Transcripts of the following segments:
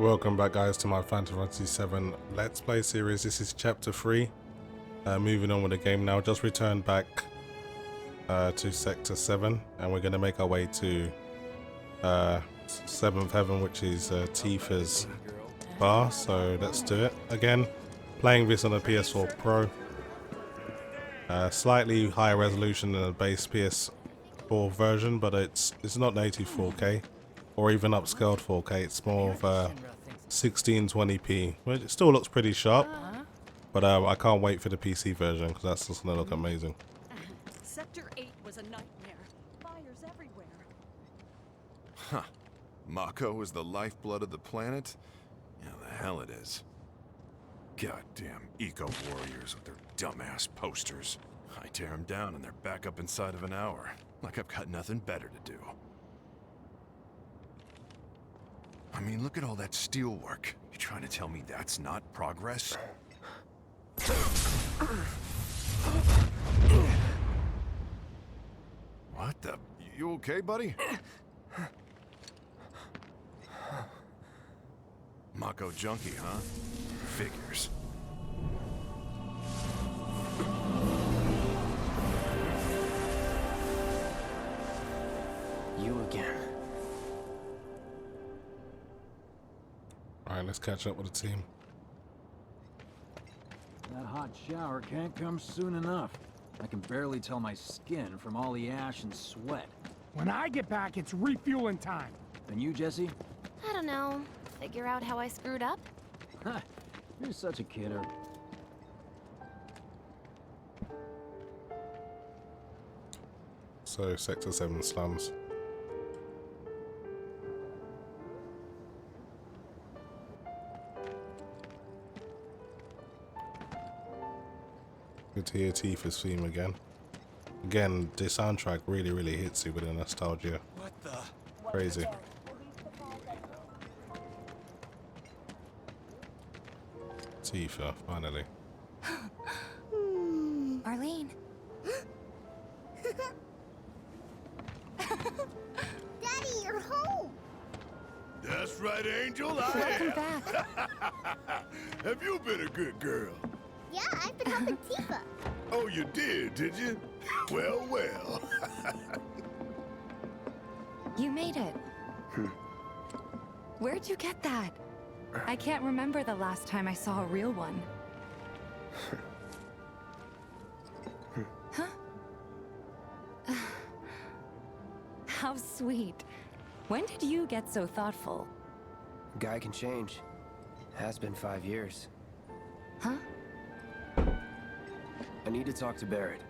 Welcome back, guys, to my Final Fantasy 7 Let's Play series. This is Chapter 3. Moving on with the game now. Just returned back to Sector 7, and we're going to make our way to 7th Heaven, which is Tifa's bar. So let's do it. Again, playing this on a PS4 Pro. Slightly higher resolution than the base PS4 version, but it's not native 4K or even upscaled 4K. It's more of 1620p. Well, it still looks pretty sharp, but I can't wait for the PC version because that's just gonna look amazing. Sector 8 was a nightmare. Fires everywhere. Huh. Mako is the lifeblood of the planet? Yeah, the hell it is. Goddamn eco-warriors with their dumbass posters. I tear them down and they're back up inside of an hour. Like I've got nothing better to do. I mean, look at all that steel work. You trying to tell me that's not progress? What the? You okay, buddy? Mako junkie, huh? Figures. You again. Alright, let's catch up with the team. That hot shower can't come soon enough. I can barely tell my skin from all the ash and sweat. When I get back, it's refueling time. And you, Jessie? I don't know. Figure out how I screwed up? Ha! You're such a kidder. So, Sector 7 slums. Good to hear Tifa's theme again. Again, the soundtrack really hits you with the nostalgia. What the? Crazy. Tifa, finally. Marlene. Daddy, you're home! That's right, Angel. Welcome back. Have you been a good girl? Yeah, I've been helping Tifa. Oh, you did you? Well, well. You made it. Where'd you get that? I can't remember the last time I saw a real one. Huh? How sweet. When did you get so thoughtful? Guy can change. Has been 5 years. Huh? I need to talk to Barret.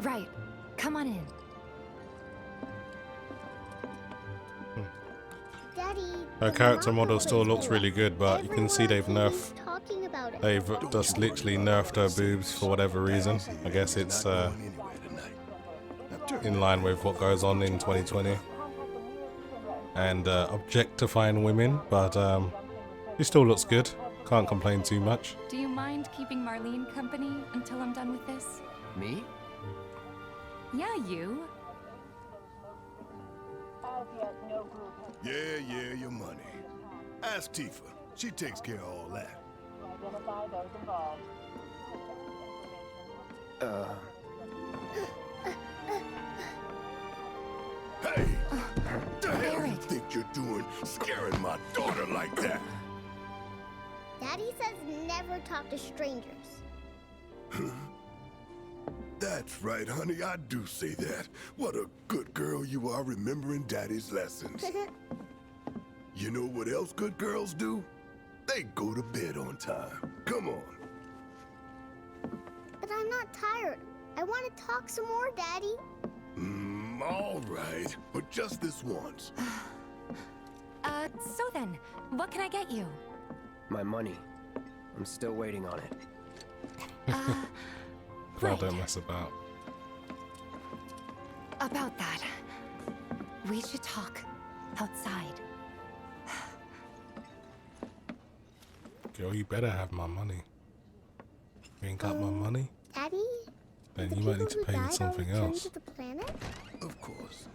Right. Come on in. Daddy, Her character model still looks really good, but you can see they've nerfed. Talking about it. They've just literally nerfed her boobs for whatever reason. I guess it's in line with what goes on in 2020 and objectifying women, but it still looks good. Can't complain too much. Do you mind keeping Marlene company until I'm done with this? Me? Yeah, you. Yeah, your money. Ask Tifa. She takes care of all that. Hey! The hell you Barret. think you're doing scaring my daughter like that? Daddy says never talk to strangers. That's right, honey. I do say that. What a good girl you are remembering Daddy's lessons. You know what else good girls do? They go to bed on time. Come on. But I'm not tired. I want to talk some more, Daddy. All right. But just this once. So then, what can I get you? My money. I'm still waiting on it. Girl, Right. don't mess about. About that. We should talk outside. Girl, you better have my money. You ain't got my money? Daddy? Then the you might people need to who pay me died all something return else. to the planet? Of course.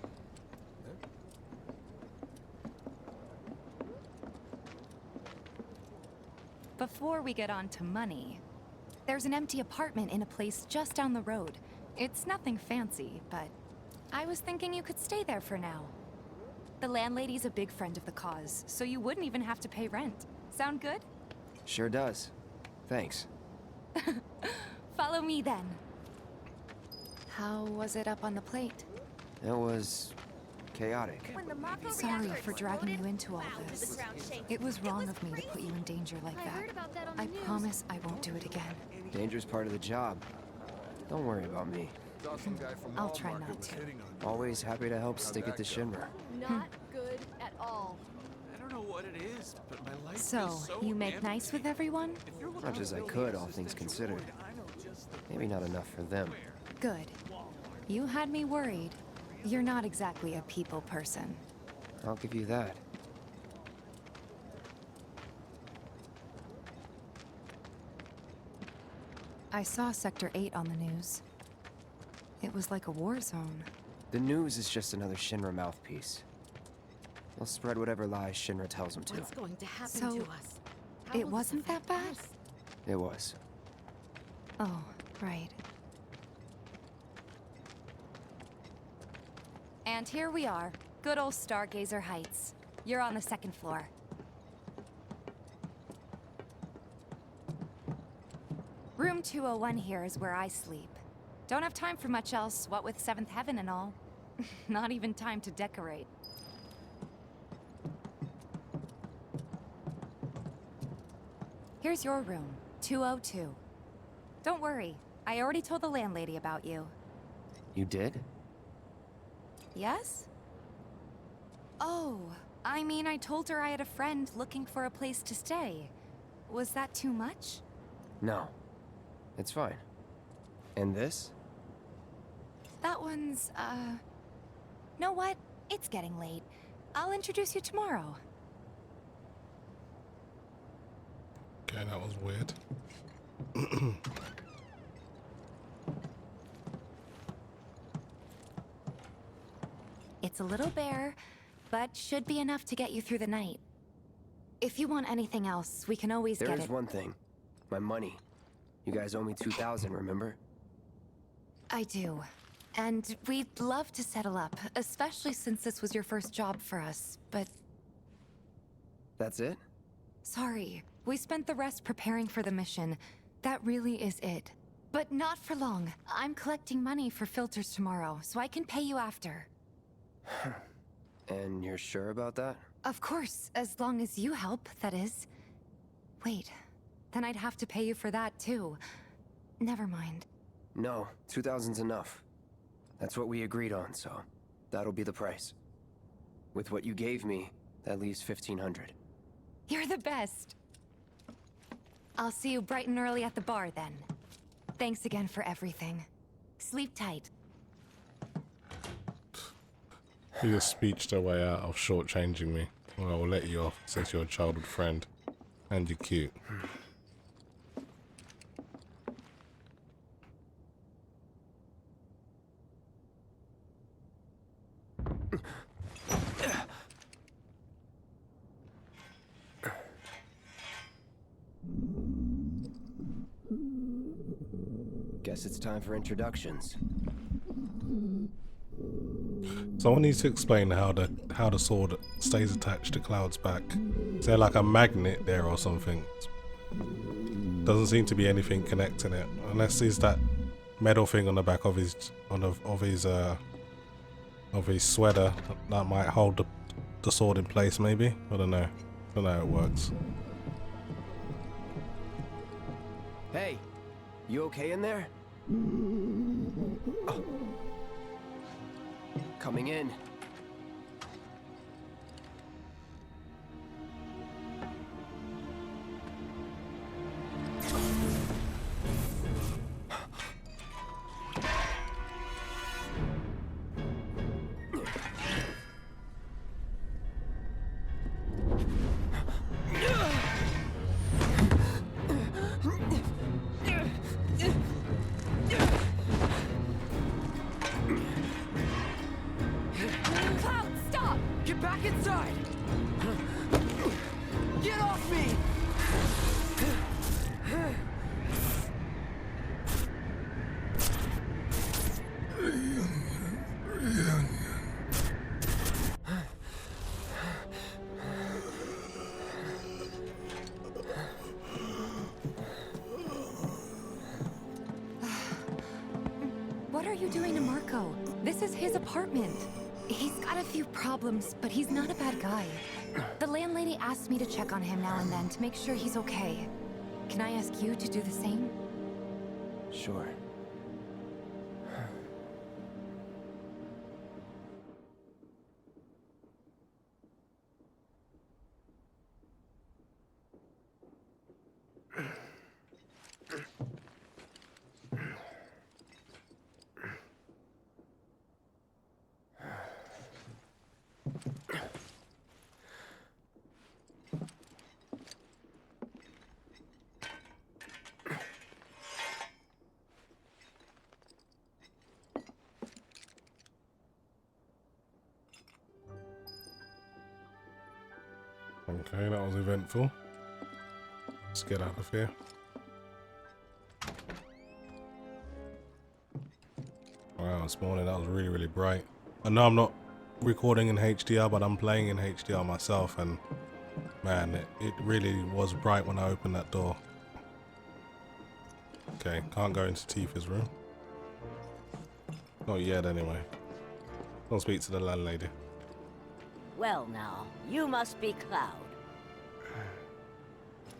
before we get on to money, there's an empty apartment in a place just down the road. It's nothing fancy, but I was thinking you could stay there for now. The landlady's a big friend of the cause, so you wouldn't even have to pay rent. Sound good? Sure does. Thanks. Follow me then. How was it up on the plate? It was chaotic. Sorry for dragging you into all this. It was wrong of me to put you in danger like that. I promise I won't do it again. Danger's part of the job. Don't worry about me. I'll try not to. Always happy to help stick it to Shinra. Not good at all. I don't know what it is, but my life So, feels so you make empty. nice with everyone? Much as I could, all things considered. Maybe not enough for them. Good. You had me worried. You're not exactly a people person. I'll give you that. I saw Sector 8 on the news. It was like a war zone. The news is just another Shinra mouthpiece. They'll spread whatever lies Shinra tells them to. What's going to happen So, to us? How it will this wasn't that affect bad? us? It was. Oh, right. And here we are. Good old Stargazer Heights. You're on the second floor. Room 201 here is where I sleep. Don't have time for much else, what with 7th Heaven and all. Not even time to decorate. Here's your room, 202. Don't worry, I already told the landlady about you. You did? Yes? Oh, I mean, I told her I had a friend looking for a place to stay. Was that too much? No. It's fine. And this? That one's, know what? It's getting late. I'll introduce you tomorrow. Okay, that was weird. It's a little bare, but should be enough to get you through the night. If you want anything else, we can always get There's it. one thing. My money. You guys owe me 2,000, remember? I do. And we'd love to settle up, especially since this was your first job for us, but That's it? sorry. We spent the rest preparing for the mission. That really is it. But not for long. I'm collecting money for filters tomorrow, so I can pay you after. And you're sure about that? Of course, as long as you help, that is. Wait, then I'd have to pay you for that too. Never mind. No, 2,000's enough. That's what we agreed on, so that'll be the price. With what you gave me, that leaves 1,500. You're the best. I'll see you bright and early at the bar then. Thanks again for everything. Sleep tight. You just speeched her way out of shortchanging me. Well, I will let you off since you're a childhood friend. And you're cute. Guess it's time for introductions. Someone needs to explain how the sword stays attached to Cloud's back. Is there like a magnet there or something? Doesn't seem to be anything connecting it, unless there's that metal thing on the back of his sweater that might hold the sword in place. Maybe, I don't know. I don't know how it works. Hey, you okay in there? Oh. Coming in. Cloud, stop! Get back inside! Get off me! his apartment. He's got a few problems, but he's not a bad guy. The landlady asked me to check on him now and then to make sure he's okay. Can I ask you to do the same? Sure. Okay, that was eventful. Let's get out of here. Wow, this morning that was really, really bright. I know I'm not recording in HDR, but I'm playing in HDR myself, and man, it really was bright when I opened that door. Okay, can't go into Tifa's room. Not yet, anyway. I'll speak to the landlady. Well now, you must be Cloud.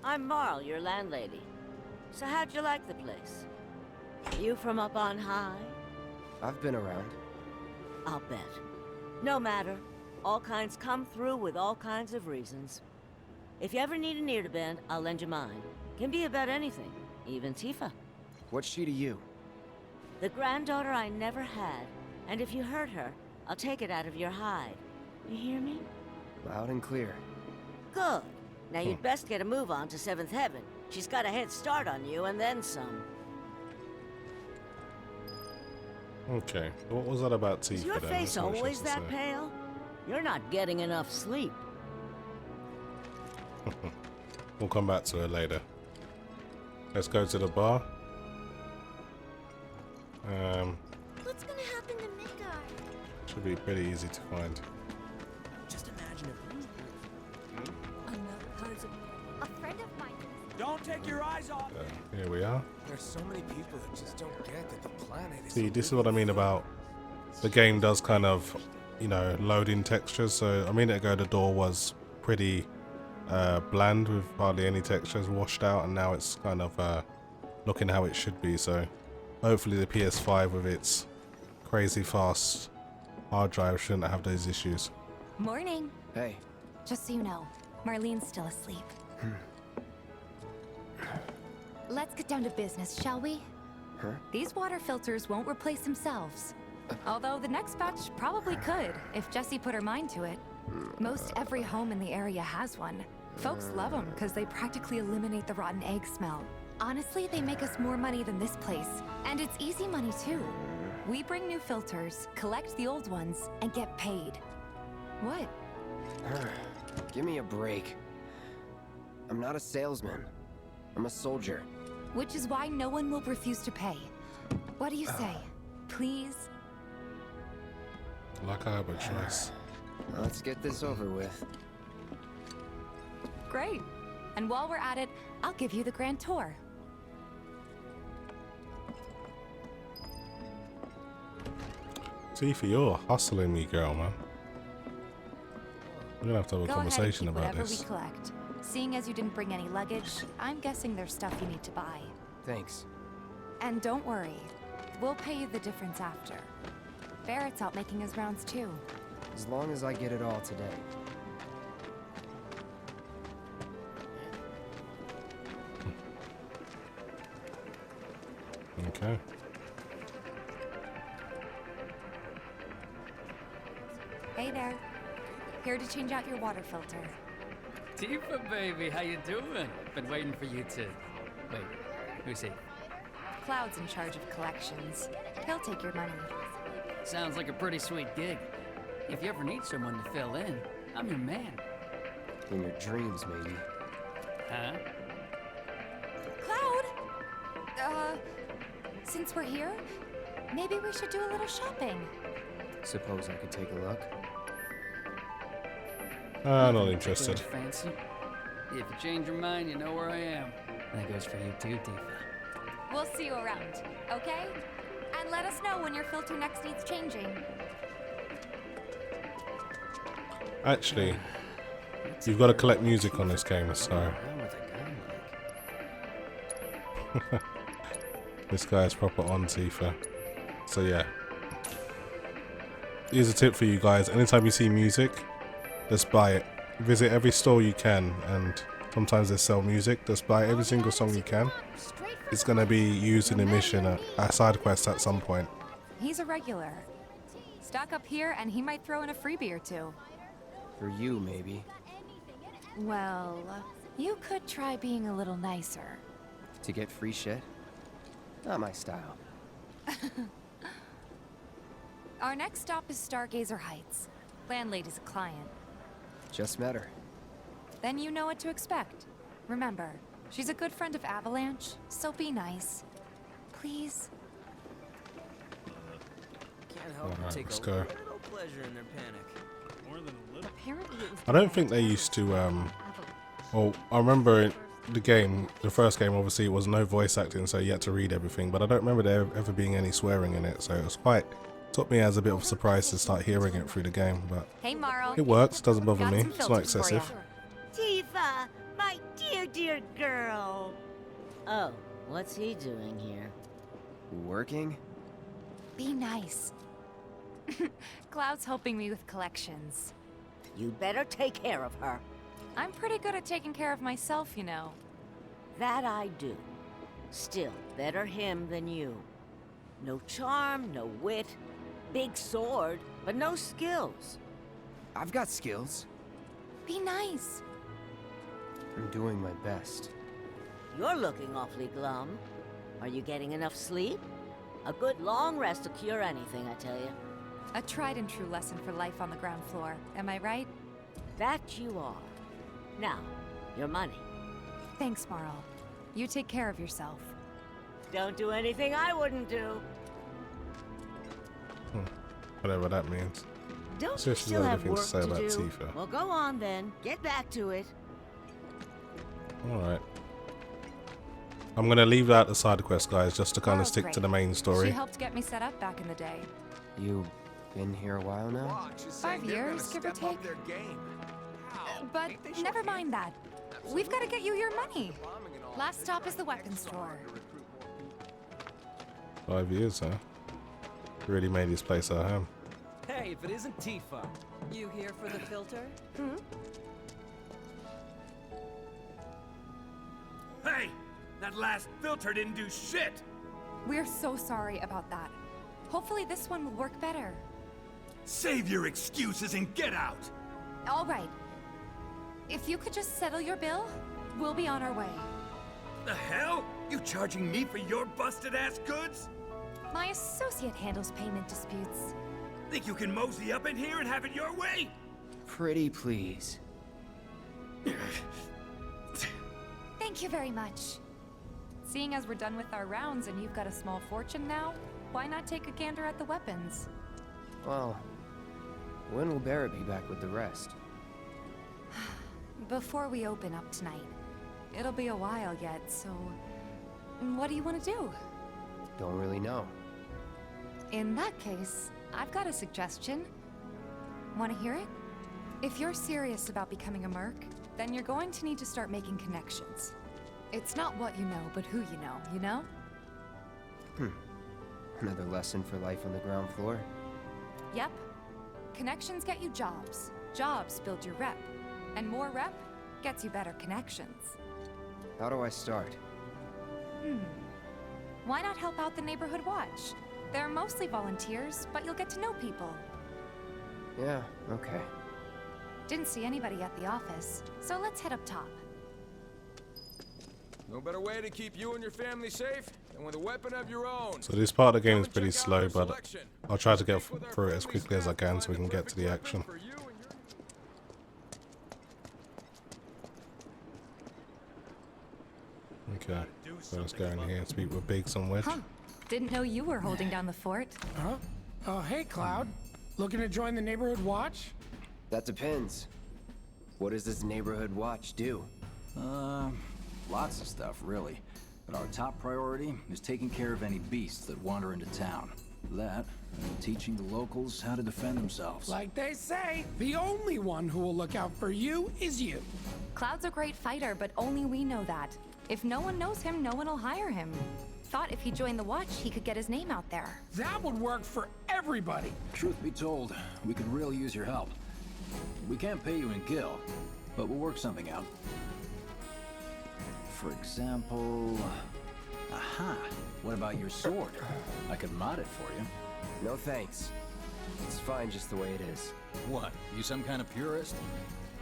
I'm Marl, your landlady. So how'd you like the place? You from up on high? I've been around. I'll bet. No matter. All kinds come through with all kinds of reasons. If you ever need an ear to bend, I'll lend you mine. Can be about anything, even Tifa. What's she to you? The granddaughter I never had, and if you hurt her, I'll take it out of your hide. You hear me? Loud and clear. Good. Now you'd best get a move on to 7th Heaven. She's got a head start on you, and then some. Okay, what was that about Tifa? Is your then? face That's what she always has to that say. pale? You're not getting enough sleep. We'll come back to her later. Let's go to the bar. What's gonna happen to Midgar? Should be pretty easy to find. Just imagine if A friend of mine. Don't take your eyes off. Here we are. There's so many people that just don't get that the planet is. See, this is what I mean about the game does kind of, you know, load in textures. So a minute ago the door was pretty bland with hardly any textures washed out, and now it's kind of looking how it should be. So hopefully the PS5 with its crazy fast hard drive shouldn't have those issues. Morning. Hey. Just so you know, Marlene's still asleep. Let's get down to business, shall we? Huh? These water filters won't replace themselves. Although the next batch probably could, if Jessie put her mind to it. Most every home in the area has one. Folks love them because they practically eliminate the rotten egg smell. Honestly, they make us more money than this place. And it's easy money too. We bring new filters, collect the old ones, and get paid. What? Give me a break. I'm not a salesman. I'm a soldier. Which is why no one will refuse to pay. What do you say? Please? Like I have a choice. Let's get this over with. Great. And while we're at it, I'll give you the grand tour. Tifa, you're hustling me, girl, man. We're gonna have to have a Go conversation ahead and keep about whatever this. we collect. Seeing as you didn't bring any luggage, I'm guessing there's stuff you need to buy. Thanks. And don't worry, we'll pay you the difference after. Barret's out making his rounds too. As long as I get it all today. Okay. Hey there. Here to change out your water filter. Tifa, baby, how you doing? Been waiting for you to... Wait, who's he? Cloud's in charge of collections. He'll take your money. Sounds like a pretty sweet gig. If you ever need someone to fill in, I'm your man. In your dreams, maybe. Huh? Cloud! Since we're here, maybe we should do a little shopping. Suppose I could take a look? Not interested. Fancy? If you change your mind, you know where I am. That goes for you too, Tifa. We'll see you around, okay? And let us know when your filter next needs changing. Actually, you've got to collect music on this game, so. This guy is proper on Tifa. So yeah. Here's a tip for you guys. Anytime you see music, just buy it. Visit every store you can, and sometimes they sell music. Just buy every single song you can. It's going to be used in a mission, a side quest at some point. He's a regular. Stock up here and he might throw in a freebie or two. For you, maybe. Well, you could try being a little nicer. To get free shit? Not my style. Our next stop is Stargazer Heights. Landlady's a client. Just met her. Then you know what to expect. Remember, she's a good friend of Avalanche, so be nice. Please. Can't help but take let's a go. little pleasure in their panic. More than a little. Apparently it was I don't think they used to, well, I remember in the game, the first game, obviously it was no voice acting, so you had to read everything, but I don't remember there ever being any swearing in it, so it was quite, took me as a bit of a surprise to start hearing it through the game, but Hey, Marl. it works, doesn't bother Got me, some it's not filters for ya. excessive. Tifa, my dear, dear girl. Oh, what's he doing here? Working? Be nice. Cloud's helping me with collections. You better take care of her. I'm pretty good at taking care of myself, you know. That I do. Still, better him than you. No charm, no wit. Big sword, but no skills. I've got skills. Be nice. I'm doing my best. You're looking awfully glum. Are you getting enough sleep? A good long rest will cure anything, I tell you. A tried and true lesson for life on the ground floor. Am I right? That you are. Now, your money. Thanks, Marl. You take care of yourself. Don't do anything I wouldn't do. Whatever that means. Don't So you she's still got have anything to work say to about do? Tifa. Well, go on then. Get back to it. Alright. I'm going to leave out the side quest, guys, just to kind of Marl's stick great. to the main story. She helped get me set up back in the day. You been here a while now? Watch, it's saying 5 they're years, gonna give or step up take. their game. How? But Ain't they never short mind that. We've got to get you your money. bombing and all? Last stop is the weapons store. 5 years, huh? Really made this place our home. Hey, if it isn't Tifa. You here for the filter? Hey! That last filter didn't do shit! We're so sorry about that. Hopefully this one will work better. Save your excuses and get out! All right. If you could just settle your bill, we'll be on our way. The hell? You charging me for your busted-ass goods? My associate handles payment disputes. Think you can mosey up in here and have it your way? Pretty please. Thank you very much. Seeing as we're done with our rounds and you've got a small fortune now, why not take a gander at the weapons? Well, when will Barret be back with the rest? Before we open up tonight. It'll be a while yet, so... What do you want to do? Don't really know. In that case, I've got a suggestion. Want to hear it? If you're serious about becoming a merc, then you're going to need to start making connections. It's not what you know, but who you know? Another lesson for life on the ground floor. Yep. Connections get you jobs. Jobs build your rep. And more rep gets you better connections. How do I start? Why not help out the neighborhood watch? They're mostly volunteers, but you'll get to know people. Yeah, okay. Didn't see anybody at the office, so let's head up top. No better way to keep you and your family safe than with a weapon of your own. So this part of the game is Come and pretty check out slow, our but selection. I'll try to get through it as quickly as I can so we can get to the action. For you and your Okay, so let's go in here and speak with Biggs on Wedge. Huh. Didn't know you were holding down the fort. Huh? Oh, hey, Cloud. Looking to join the neighborhood watch? That depends. What does this neighborhood watch do? Lots of stuff, really. But our top priority is taking care of any beasts that wander into town. That, and teaching the locals how to defend themselves. Like they say, the only one who will look out for you is you. Cloud's a great fighter, but only we know that. If no one knows him, no one will hire him. Thought if he joined the Watch, he could get his name out there. That would work for everybody. Truth be told, we could really use your help. We can't pay you in gil, but we'll work something out. For example... Aha! What about your sword? I could mod it for you. No thanks. It's fine just the way it is. What? You some kind of purist?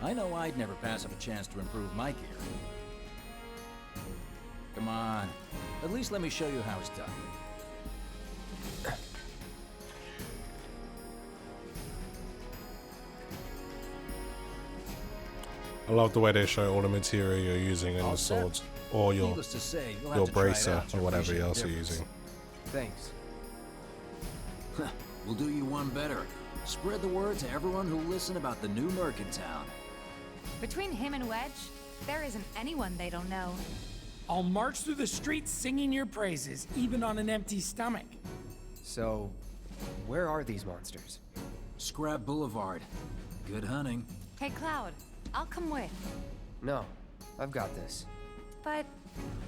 I know I'd never pass up a chance to improve my gear. Come on. At least let me show you how it's done. I love the way they show all the material you're using in the swords, or your bracer, or whatever else you're using. Thanks. We'll do you one better. Spread the word to everyone who'll listen about the new merc in town. Between him and Wedge, there isn't anyone they don't know. I'll march through the streets singing your praises, even on an empty stomach. So, where are these monsters? Scrap Boulevard. Good hunting. Hey, Cloud, I'll come with. No, I've got this. But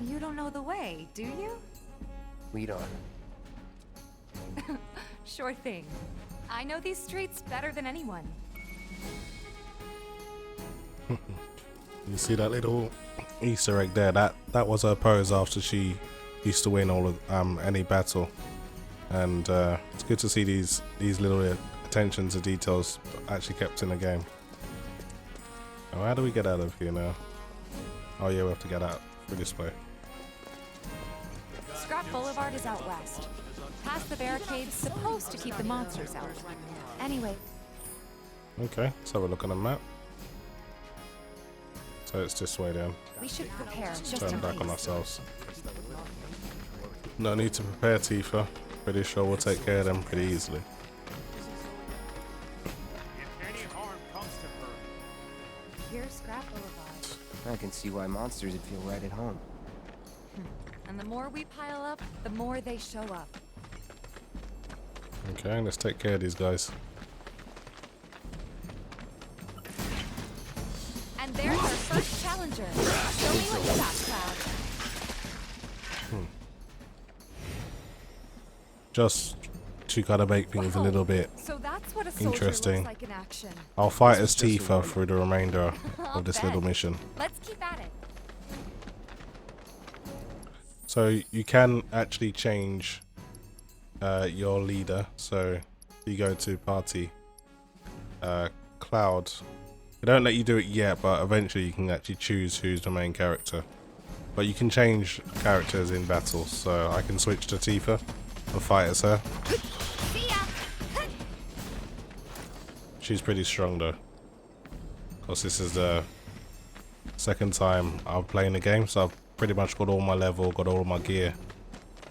you don't know the way, do you? Lead on. Sure thing. I know these streets better than anyone. You see that little Easter egg there? That was her pose after she used to win all of any battle, and it's good to see these little attention to details actually kept in the game. Now, how do we get out of here now? Oh yeah, we have to get out through this way. Scrap Boulevard is out west. Past the barricades, supposed to keep the monsters out. Anyway. Okay, let's have a look on the map. So it's this way then. We should prepare just Turn in back on case. ourselves. No need to prepare, Tifa. Pretty sure we'll take care of them pretty easily. Here's Scrap Boulevard. I can see why monsters would feel right at home. And the more we pile up, the more they show up. Okay, let's take care of these guys. And there's our first challenger. Show me what you got, Cloud. Just to kind of make things a little bit So that's what a soldier interesting. looks like in action. I'll fight as Tifa through the remainder of this little mission. Let's keep at it. So you can actually change your leader. So you go to party, Cloud. They don't let you do it yet, but eventually you can actually choose who's the main character. But you can change characters in battle, so I can switch to Tifa and fight as her. She's pretty strong though. Of course, this is the second time I'm playing the game, so I've pretty much got all my level, got all my gear,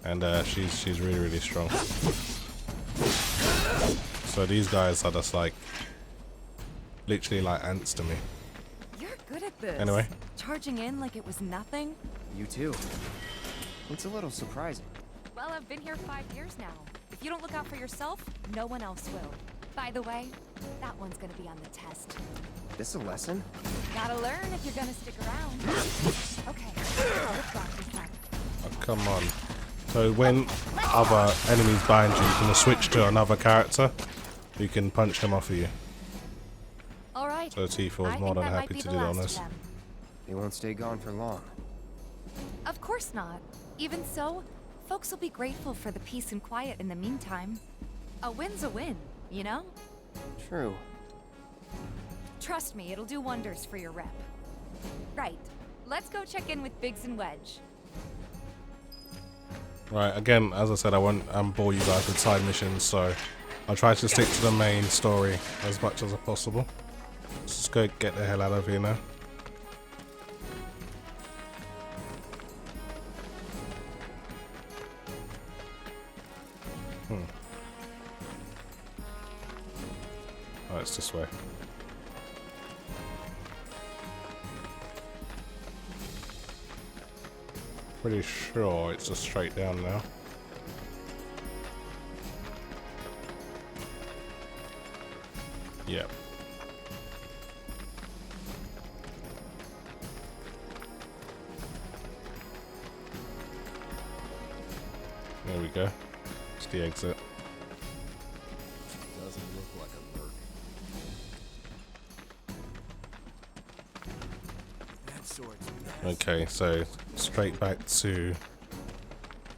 and she's really strong. So these guys are just like literally like ants to me. You're good at this. Anyway. Charging in like it was nothing. You too. It's a little surprising. Well, I've been here 5 years now. If you don't look out for yourself, no one else will. By the way, that one's gonna be on the test. This a lesson? Gotta learn if you're gonna stick around. Okay, let's practice that. Oh, come on. So when other enemies bind you, you can switch to another character who can punch them off of you. All right. So Tifa was more than happy to do that on us. They won't stay gone for long. Of course not. Even so, folks will be grateful for the peace and quiet in the meantime. A win's a win, you know? True. Trust me, it'll do wonders for your rep. Right. Let's go check in with Biggs and Wedge. Right, again, as I said, I won't bore you guys with side missions, so I'll try to stick to the main story as much as possible. Let's just go get the hell out of here now. Oh, it's this way. Pretty sure it's just straight down now. Yep. There we go. It's the exit. Doesn't look like a merc. That sword's nice. Okay, so straight back to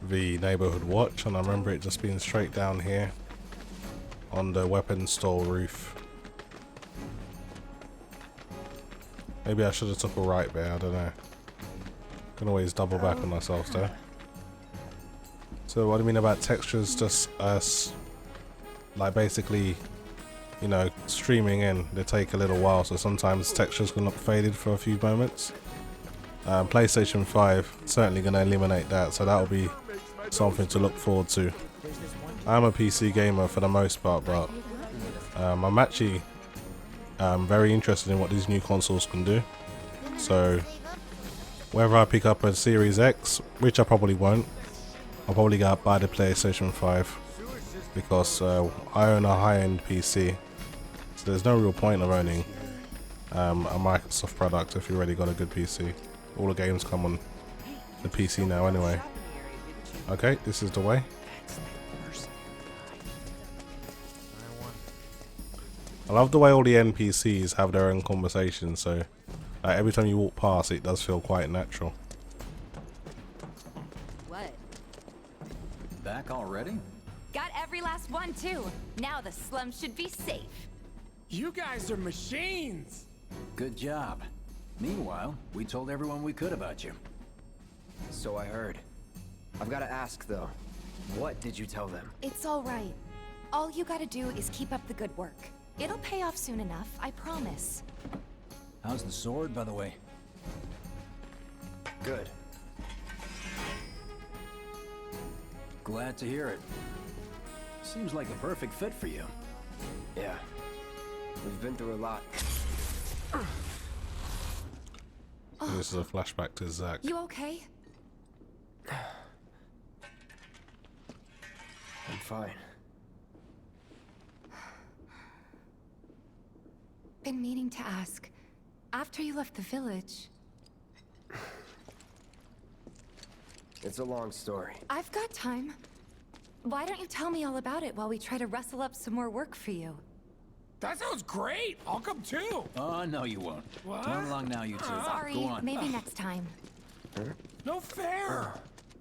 the neighborhood watch, and I remember it just being straight down here on the weapons store roof. Maybe I should have took a right there, I don't know. Can always double back on myself though. So what do you mean about textures? Just us, like basically, you know, streaming in, they take a little while, so sometimes textures can look faded for a few moments. PlayStation 5 certainly going to eliminate that, so that'll be something to look forward to. I'm a PC gamer for the most part, but I'm actually very interested in what these new consoles can do. So whether I pick up a Series X, which I probably won't, I'll probably go buy the PlayStation 5 because I own a high-end PC, so there's no real point of owning a Microsoft product if you already got a good PC. All the games come on the PC now anyway. Okay, this is the way. I love the way all the NPCs have their own conversations, so every time you walk past it does feel quite natural. What? Back already? Got every last one too. Now the slum should be safe. You guys are machines. Good job. Meanwhile, we told everyone we could about you. So I heard. I've got to ask though, what did you tell them? It's all right. All you gotta do is keep up the good work. It'll pay off soon enough, I promise. How's the sword, by the way? Good. Glad to hear it. Seems like the perfect fit for you. Yeah. We've been through a lot. This is a flashback to Zach. You okay? I'm fine. Been meaning to ask. After you left the village... It's a long story. I've got time. Why don't you tell me all about it while we try to rustle up some more work for you? That sounds great. I'll come too. Oh, no you won't. What? Come along now, you two. Sorry, Go on. maybe next time. No fair.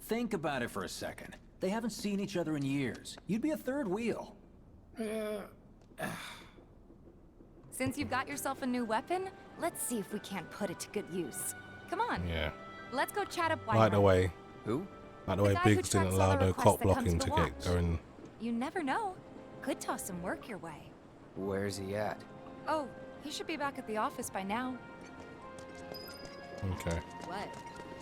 Think about it for a second. They haven't seen each other in years. You'd be a third wheel. Since you've got yourself a new weapon, let's see if we can't put it to good use. Come on. Yeah. Let's go chat up Like the way. Who? Like the way guy who Biggs didn't tracks allow all the no requests cop that come blocking to to the get watch. going. You never know. Could toss some work your way. Where's he at? Oh, he should be back at the office by now. Okay. What?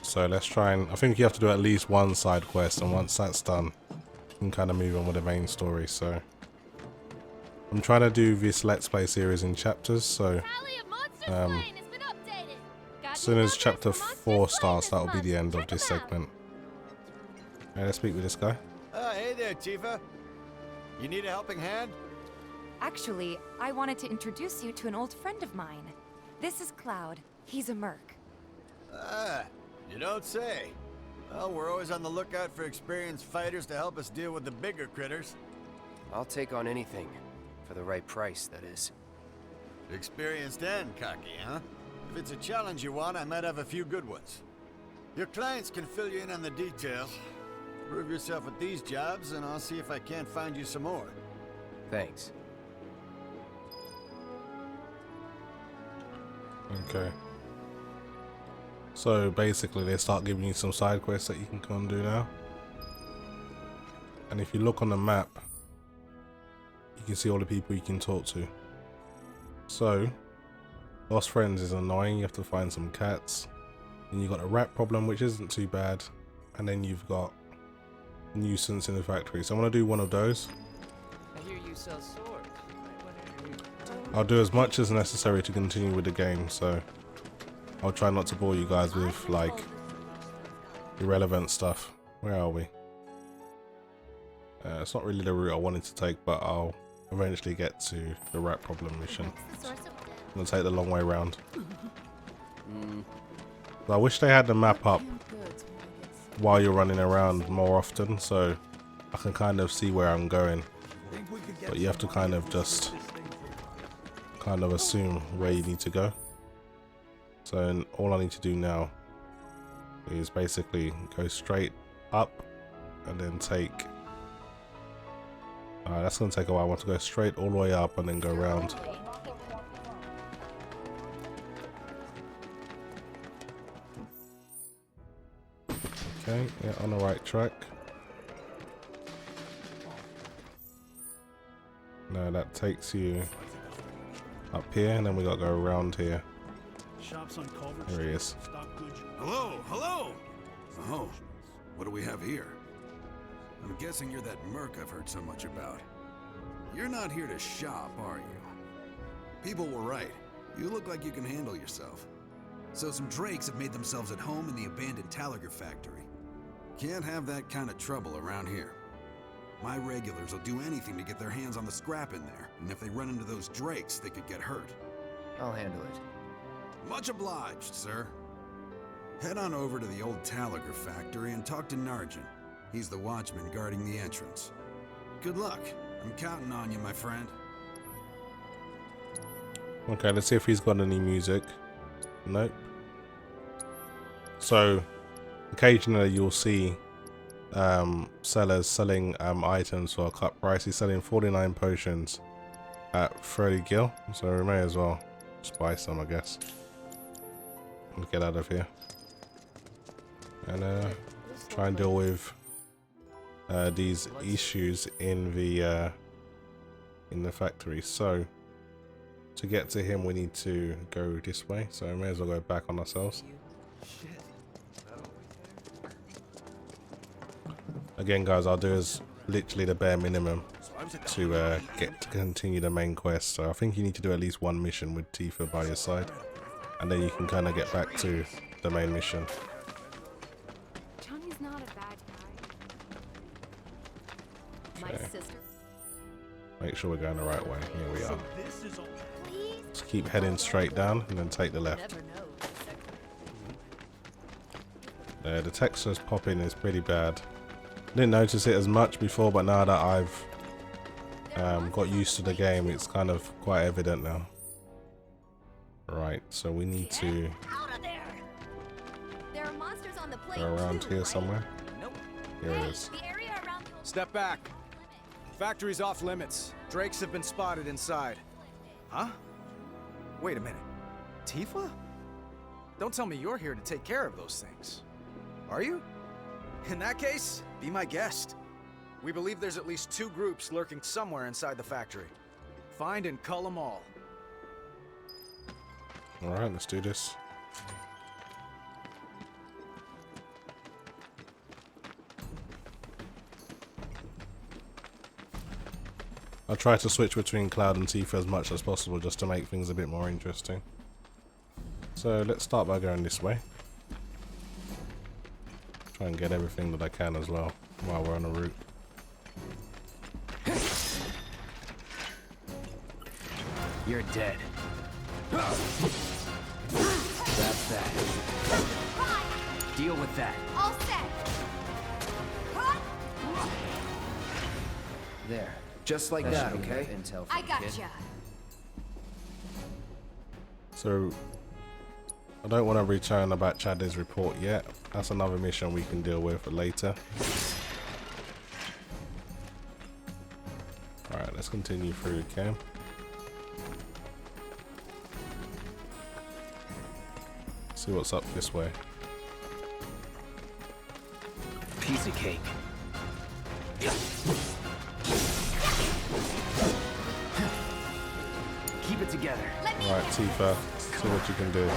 So let's try and... I think you have to do at least one side quest, and once that's done, you can kind of move on with the main story. So I'm trying to do this Let's Play series in chapters, so as soon as chapter 4 starts, that'll be the end of this segment. Okay, let's speak with this guy. Hey there, Tifa. You need a helping hand? Actually, I wanted to introduce you to an old friend of mine. This is Cloud. He's a merc. Ah, you don't say. Well, we're always on the lookout for experienced fighters to help us deal with the bigger critters. I'll take on anything. For the right price, that is. Experienced and cocky, huh? If it's a challenge you want, I might have a few good ones. Your clients can fill you in on the details. Prove yourself with these jobs, and I'll see if I can't find you some more. Thanks. Okay. So basically they start giving you some side quests that you can come and do now. And if you look on the map, you can see all the people you can talk to. So, lost friends is annoying, you have to find some cats. Then you've got a rat problem, which isn't too bad. And then you've got a nuisance in the factory. So I'm going to do one of those. I hear you sell swords. I'll do as much as necessary to continue with the game, so I'll try not to bore you guys with, like, irrelevant stuff. Where are we? It's not really the route I wanted to take, but I'll eventually get to the rat problem mission. I'm gonna take the long way around. I wish they had the map up while you're running around more often, so I can kind of see where I'm going. But you have to kind of just assume where you need to go. So all I need to do now is basically go straight up and then take. That's gonna take a while. I want to go straight all the way up and then go around. Okay, yeah, on the right track. No, that takes you up here, and then we gotta go around here. There he is. Hello, hello! Oh, what do we have here? I'm guessing you're that merc I've heard so much about. You're not here to shop, are you? People were right. You look like you can handle yourself. So some drakes have made themselves at home in the abandoned Talager factory. Can't have that kind of trouble around here. My regulars will do anything to get their hands on the scrap in there, and if they run into those drakes, they could get hurt. I'll handle it. Much obliged, sir. Head on over to the old Talager factory and talk to Narjan. He's the watchman guarding the entrance. Good luck. I'm counting on you, my friend. Okay, let's see if he's got any music. Nope. So occasionally you'll see sellers selling items for a cut price. He's selling 49 potions at 30 gil, so we may as well just buy some, I guess. Let's get out of here and try and deal with these issues in the factory. So to get to him we need to go this way, so we may as well go back on ourselves. Again guys, I'll do is literally the bare minimum to continue the main quest. So I think you need to do at least one mission with Tifa by your side, and then you can kind of get back to the main mission. Johnny's not a bad guy. Okay. My sister. Make sure we're going the right way. Here we are. Just keep heading straight down and then take the left. The textures popping is pretty bad. Didn't notice it as much before, but now that I've got used to the game, it's kind of quite evident now. Right, so we need to go around here somewhere. Here it is. Step back. Factory's off limits. Drakes have been spotted inside. Huh? Wait a minute. Tifa? Don't tell me you're here to take care of those things. Are you? In that case, be my guest. We believe there's at least 2 groups lurking somewhere inside the factory. Find and cull them all. Alright, let's do this. I'll try to switch between Cloud and Tifa as much as possible just to make things a bit more interesting. So let's start by going this way. Try and get everything that I can as well while we're on the route. You're dead. That's that. Deal with that. All set. There. Just like that, okay? I gotcha. So I don't want to return about Chad's report yet. That's another mission we can deal with later. Alright, let's continue through the camp. See what's up this way. Piece of cake. Keep it together. Alright, Tifa, see what you can do.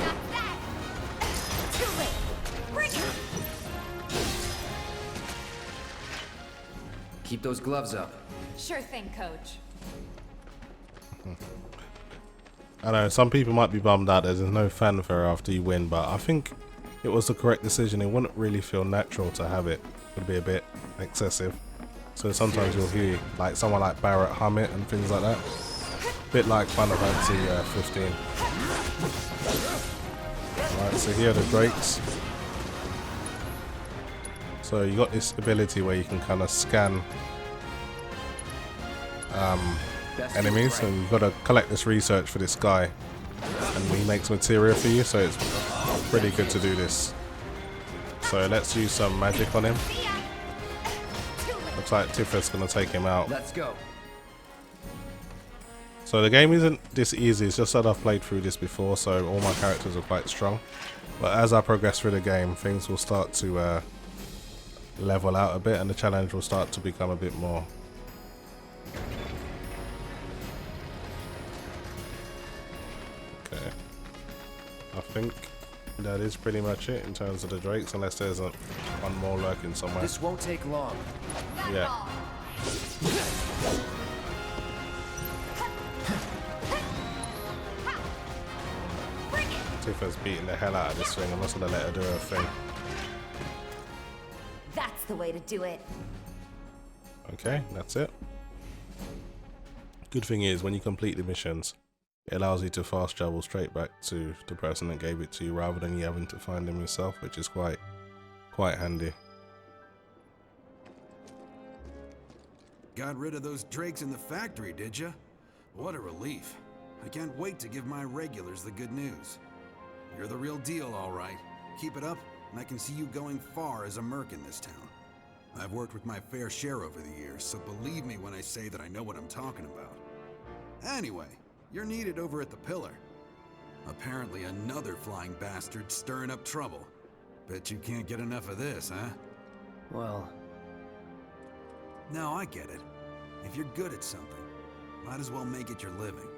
Keep those gloves up. Sure thing, coach. I know some people might be bummed out there's no fanfare after you win, but I think it was the correct decision. It wouldn't really feel natural to have it. It would be a bit excessive. So sometimes you'll hear like someone like Barret hum it and things like that. Bit like Final Fantasy 15. Alright, so here are the Drakes. So you got this ability where you can kind of scan enemies, and you've got to collect this research for this guy, and he makes material for you, so it's pretty good to do this. So let's use some magic on him. Looks like Tifa's gonna take him out. Let's go. So the game isn't this easy, it's just that I've played through this before, so all my characters are quite strong. But as I progress through the game, things will start to level out a bit, and the challenge will start to become a bit more. Okay, I think that is pretty much it in terms of the Drakes, unless there's one more lurking somewhere. This won't take long. Yeah. Tifa's beating the hell out of this thing. I'm not gonna let her do her thing. That's the way to do it. Okay, that's it. Good thing is, when you complete the missions, it allows you to fast travel straight back to the person that gave it to you, rather than you having to find them yourself, which is quite handy. Got rid of those Drakes in the factory, did ya? What a relief. I can't wait to give my regulars the good news. You're the real deal, all right. Keep it up, and I can see you going far as a merc in this town. I've worked with my fair share over the years, so believe me when I say that I know what I'm talking about. Anyway, you're needed over at the Pillar. Apparently another flying bastard stirring up trouble. Bet you can't get enough of this, huh? Well... No, I get it. If you're good at something, might as well make it your living.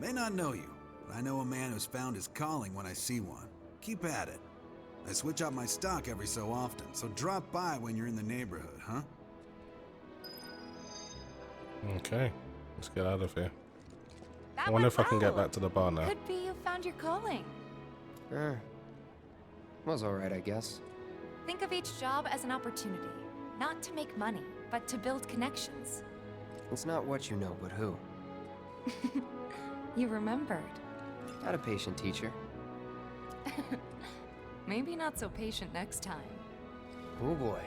May not know you, but I know a man who's found his calling when I see one. Keep at it. I switch out my stock every so often, so drop by when you're in the neighborhood, huh? Okay, let's get out of here. I wonder if I can get back to the bar now. Could be you found your calling. Was alright, I guess. Think of each job as an opportunity, not to make money, but to build connections. It's not what you know, but who. You remembered. Not a patient teacher. Maybe not so patient next time. Oh boy.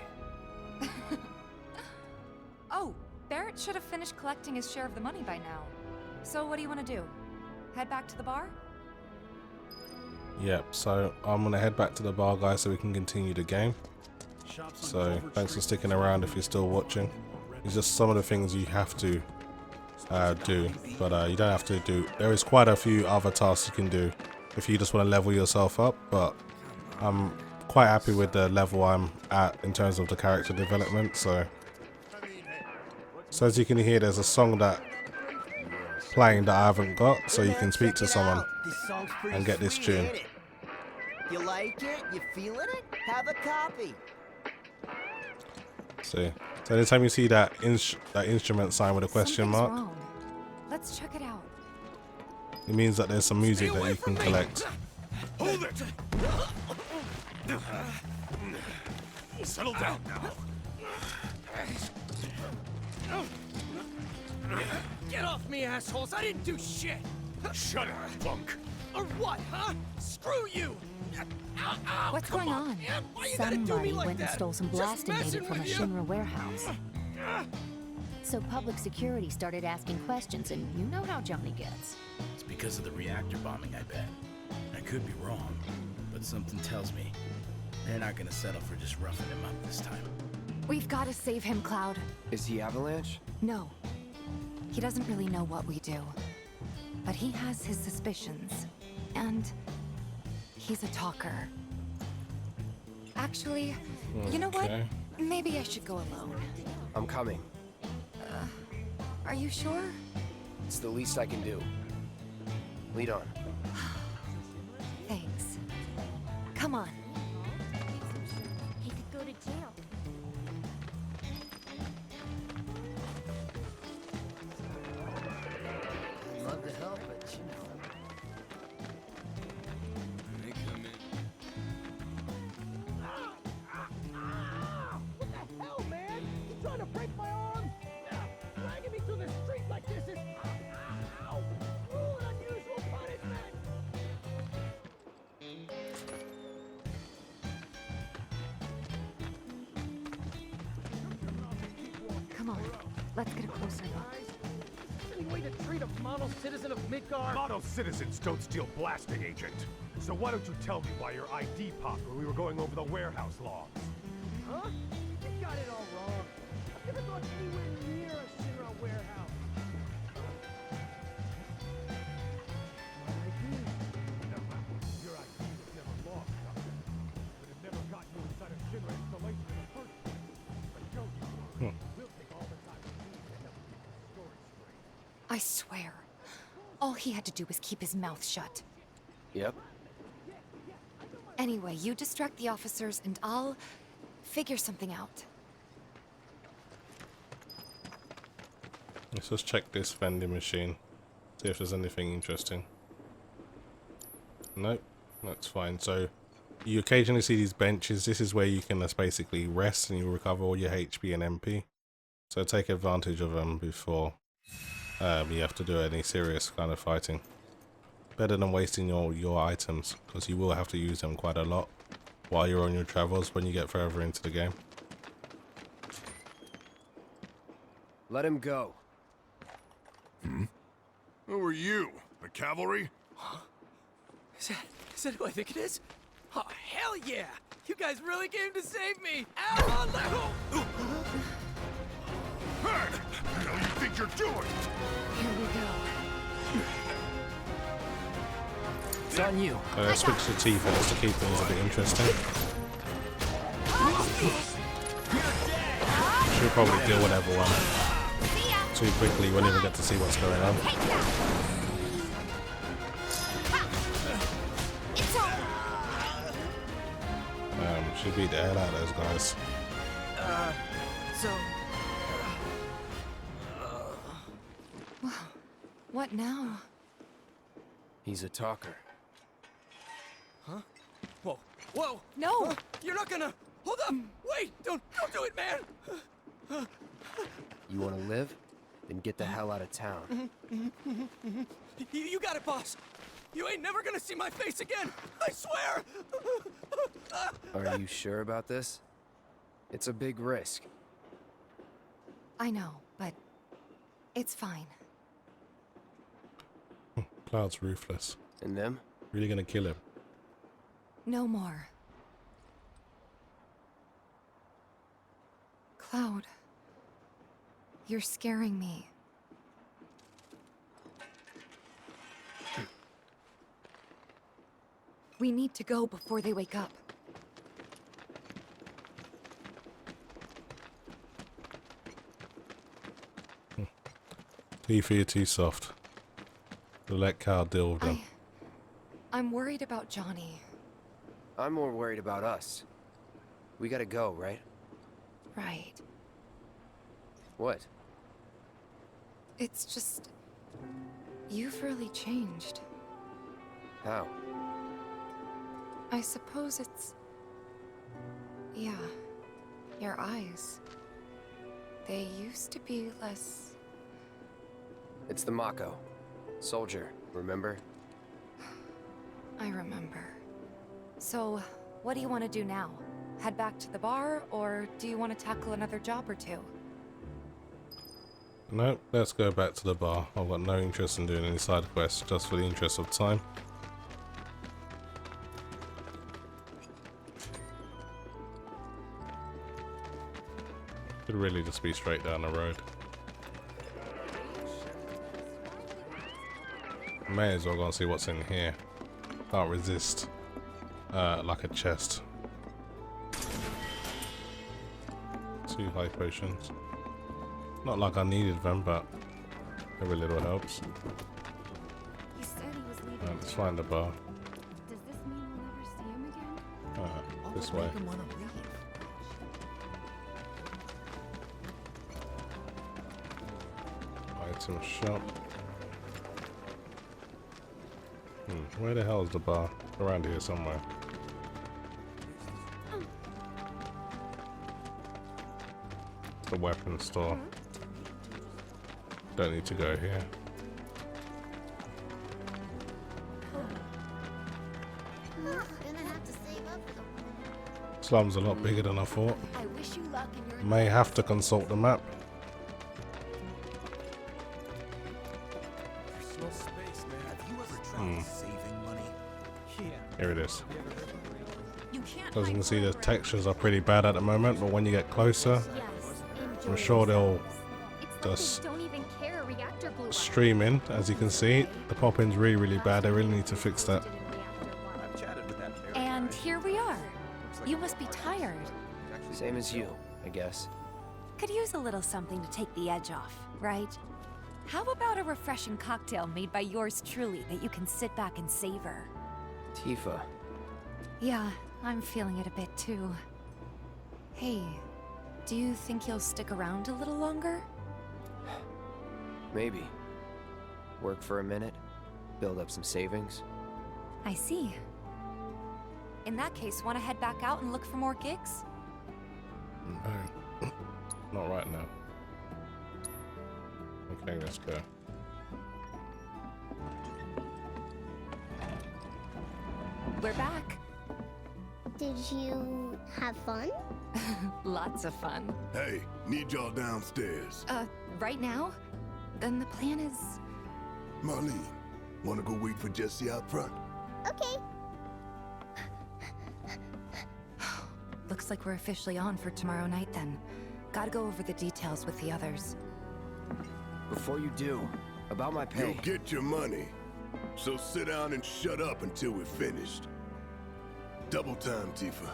Oh, Barret should have finished collecting his share of the money by now. So what do you want to do? Head back to the bar? Yep, so I'm gonna head back to the bar, guys, so we can continue the game. So thanks for sticking around if you're still watching. It's just some of the things you have to do, but you don't have to do. There is quite a few other tasks you can do if you just want to level yourself up, but I'm quite happy with the level I'm at in terms of the character development. So as you can hear, there's a song that playing that I haven't got, so you can speak to someone and get this tune. You like it? You feeling it? Have a copy. See, so anytime you see that instrument sign with a question mark, wrong. Let's check it out. it means that there's some music that you can collect. Hold it! Settle down now. Get off me, assholes! I didn't do shit! Shut up, punk! Or what, huh? Screw you! Ow, What's going on? man. Why you gotta do Somebody me like went and that? stole some Just blasting data messing from a with you. Shinra warehouse. So public security started asking questions, and you know how Johnny gets. It's because of the reactor bombing, I bet. I could be wrong, but something tells me they're not gonna settle for just roughing him up this time. We've got to save him, Cloud. Is he Avalanche? No. He doesn't really know what we do. But he has his suspicions. And he's a talker. Actually, you know what? Okay. Maybe I should go alone. I'm coming. Are you sure? It's the least I can do. Lead on. Thanks. Come on. He could go to jail. I'd love to help, but you know. They come in. What the hell, man? You trying to break Come on, let's get a closer look. Any way to treat a model citizen of Midgard? Model citizens don't steal blasting agent. So why don't you tell me why your ID popped when we were going over the warehouse logs? Huh? You got it all wrong. I've never gone anywhere near a Shinra warehouse. My ID? Your ID was never lost, Doctor. But it never got you inside a Shinra installation in the first place. But don't you worry. We'll take all the time we need to help keep the story straight. I swear, all he had to do was keep his mouth shut. Yep. Anyway, you distract the officers and I'll figure something out. Let's just check this vending machine. See if there's anything interesting. Nope, that's fine. So you occasionally see these benches. This is where you can just basically rest and you recover all your HP and MP. So take advantage of them before you have to do any serious kind of fighting. Better than wasting your items, because you will have to use them quite a lot while you're on your travels when you get further into the game. Let him go. Who are you? The cavalry? Huh? Is that who I think it is? Oh, hell yeah! You guys really came to save me! Ow! Hey! What the hell you think you're doing? Here we go. It's on you. Let's switch to Tifa just to keep things a bit interesting. She'll probably deal with everyone too quickly. You won't even get to see what's going on. Should beat the hell out of those guys. Well, what now? He's a talker. Huh? Whoa! Whoa! No! Huh? You're not gonna... Hold up! Wait! Don't do it, man! You want to live? Then get the hell out of town. You got it, boss! You ain't never gonna see my face again! I swear! Are you sure about this? It's a big risk. I know, but it's fine. Cloud's ruthless. And them? Really gonna kill him. No more. Cloud, you're scaring me. We need to go before they wake up. Tifa, you're too soft. We'll let Cal deal with them. I'm worried about Johnny. I'm more worried about us. We gotta go, right? Right. What? It's just... you've really changed. How? I suppose it's... yeah, your eyes. They used to be less... It's the Mako. Soldier, remember? I remember. So, what do you want to do now? Head back to the bar, or do you want to tackle another job or two? Nope, let's go back to the bar. I've got no interest in doing any side quests, just for the interest of time. Could really just be straight down the road. May as well go and see what's in here. Can't resist. Like a chest. 2 high potions. Not like I needed them, but every little helps. He said he was leaving. Let's find the bar. Does this mean we'll never see him again? This way. Item shop. Where the hell is the bar? Around here somewhere. The weapons store. Don't need to go here. Slum's a lot bigger than I thought. I wish you luck in your May have to consult the map. Saving money? Here it is. You can't As you can see, the textures are pretty bad at the moment, but when you get closer, I'm sure they'll just Don't even care a reactor blew up. stream in. As you can see, the pop-in's really bad. They really need to fix that. And here we are. You must be tired. Same as you, I guess. Could use a little something to take the edge off, right? How about a refreshing cocktail made by yours truly that you can sit back and savor? Tifa. Yeah, I'm feeling it a bit too. Hey, do you think you'll stick around a little longer? Maybe. Work for a minute, build up some savings. I see. In that case, want to head back out and look for more gigs? No. Not right now. Okay, let's go. We're back. Did you have fun? Lots of fun. Hey, need y'all downstairs. Right now? Then the plan is... Marlene, wanna go wait for Jessie out front? Okay. Looks like we're officially on for tomorrow night then. Gotta go over the details with the others. Before you do, about my pay. You'll get your money. So sit down and shut up until we're finished. Double time, Tifa.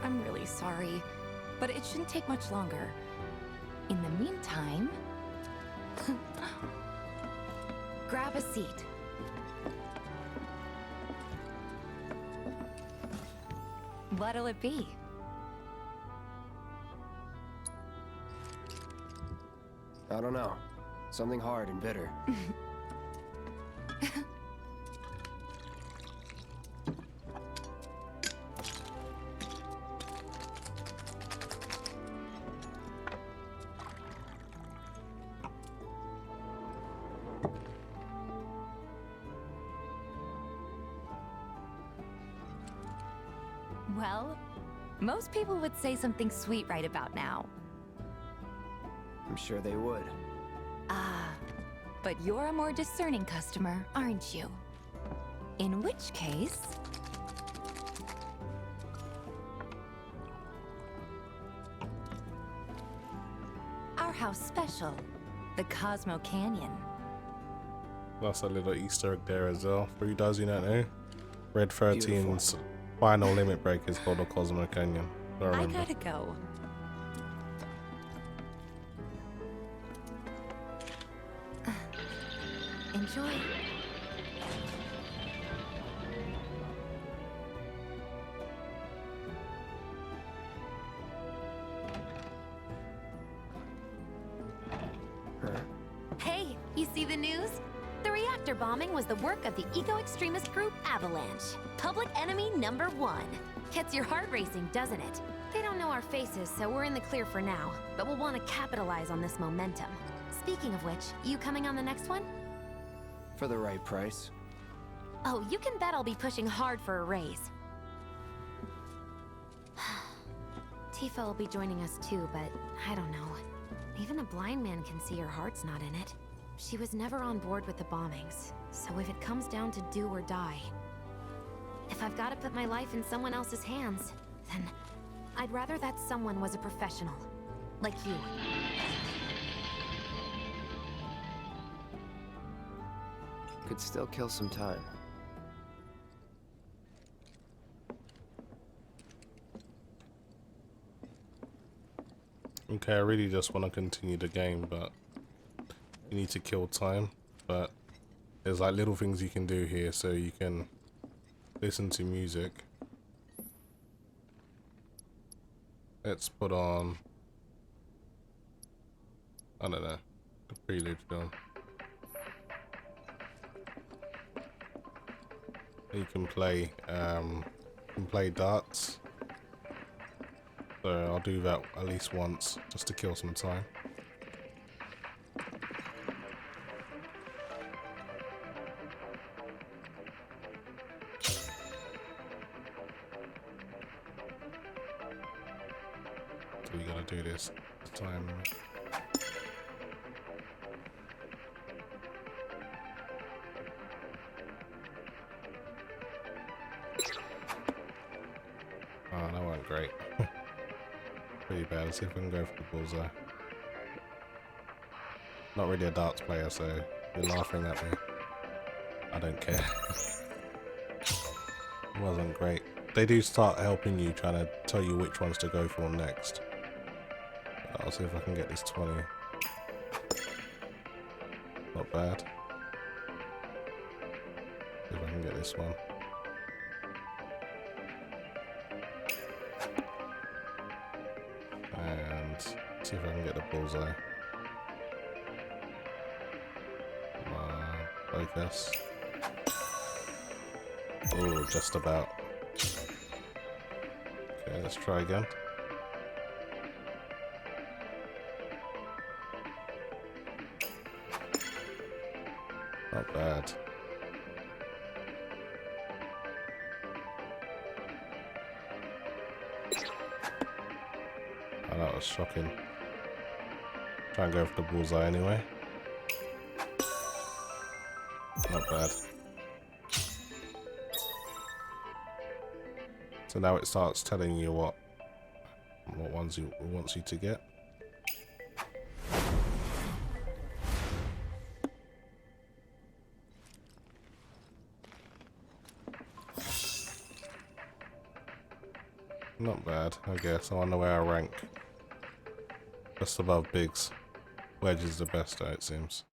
I'm really sorry, but it shouldn't take much longer. In the meantime... grab a seat. What'll it be? I don't know. Something hard and bitter. Well, most people would say something sweet right about now. I'm sure they would. Ah, but you're a more discerning customer, aren't you? In which case... our house special, the Cosmo Canyon. That's a little Easter egg there as well. For you those who don't know, Red 13's final limit break is called the Cosmo Canyon. I gotta go. Enjoy. Hey, you see the news? The reactor bombing was the work of the eco-extremist group Avalanche. Public enemy #1. Gets your heart racing, doesn't it? They don't know our faces, so we're in the clear for now. But we'll want to capitalize on this momentum. Speaking of which, you coming on the next one? For the right price. Oh, you can bet I'll be pushing hard for a raise. Tifa will be joining us too, but I don't know. Even a blind man can see her heart's not in it. She was never on board with the bombings, so if it comes down to do or die... if I've got to put my life in someone else's hands, then I'd rather that someone was a professional. Like you. Could still kill some time. Okay, I really just want to continue the game, but you need to kill time. But there's like little things you can do here, so you can listen to music. Let's put on, I don't know, the prelude film. You can play darts. So I'll do that at least once, just to kill some time. we gotta do this time. Oh, that went great. Pretty bad. Let's see if we can go for the bullseye. Not really a darts player, so you're laughing at me. I don't care. It wasn't great. They do start helping you, trying to tell you which ones to go for next. I'll see if I can get this 20. Not bad. See if I can get this one. And see if I can get the bullseye. Focus. Oh, just about. Okay, let's try again. Not bad. Oh, that was shocking. Try and go for the bullseye anyway. Not bad. So now it starts telling you what ones it wants you to get. Not bad, I guess. I wonder where I rank. Just above Biggs. Wedge is the best though, it seems.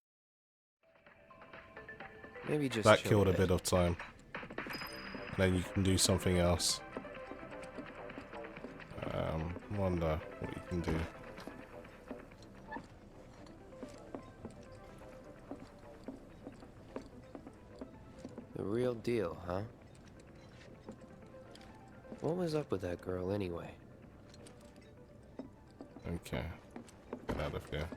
Maybe just that killed a bit of time. And then you can do something else. Wonder what you can do. The real deal, huh? What was up with that girl anyway? Okay. Get out of here.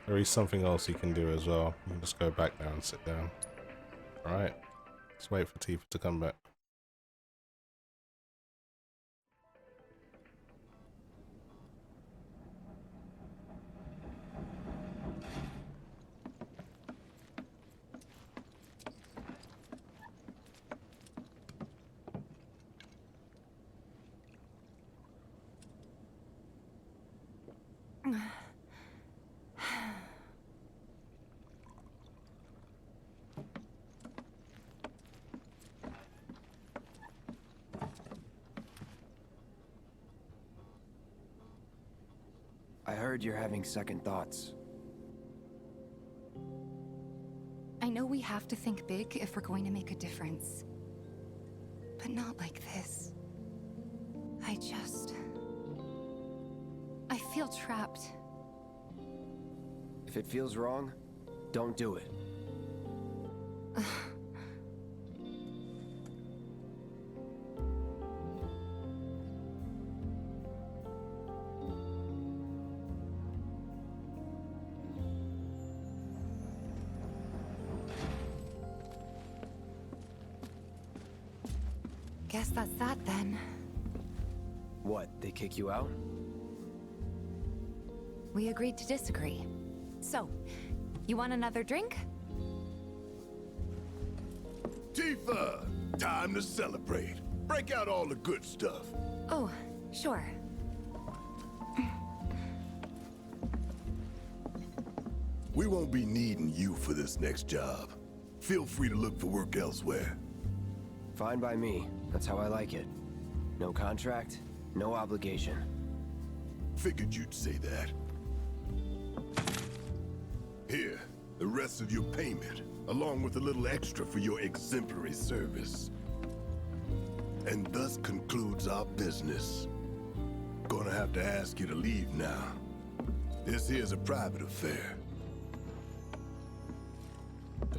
There is something else you can do as well. You can just go back now and sit down. Alright. Let's wait for Tifa to come back. I heard you're having second thoughts. I know we have to think big if we're going to make a difference. But not like this. I feel trapped. If it feels wrong, don't do it. Guess that's that then. What, they kick you out? We agreed to disagree. So, you want another drink? Tifa! Time to celebrate. Break out all the good stuff. Oh, sure. We won't be needing you for this next job. Feel free to look for work elsewhere. Fine by me. That's how I like it. No contract, no obligation. Figured you'd say that. Here, the rest of your payment, along with a little extra for your exemplary service. And thus concludes our business. Gonna have to ask you to leave now. This here's a private affair.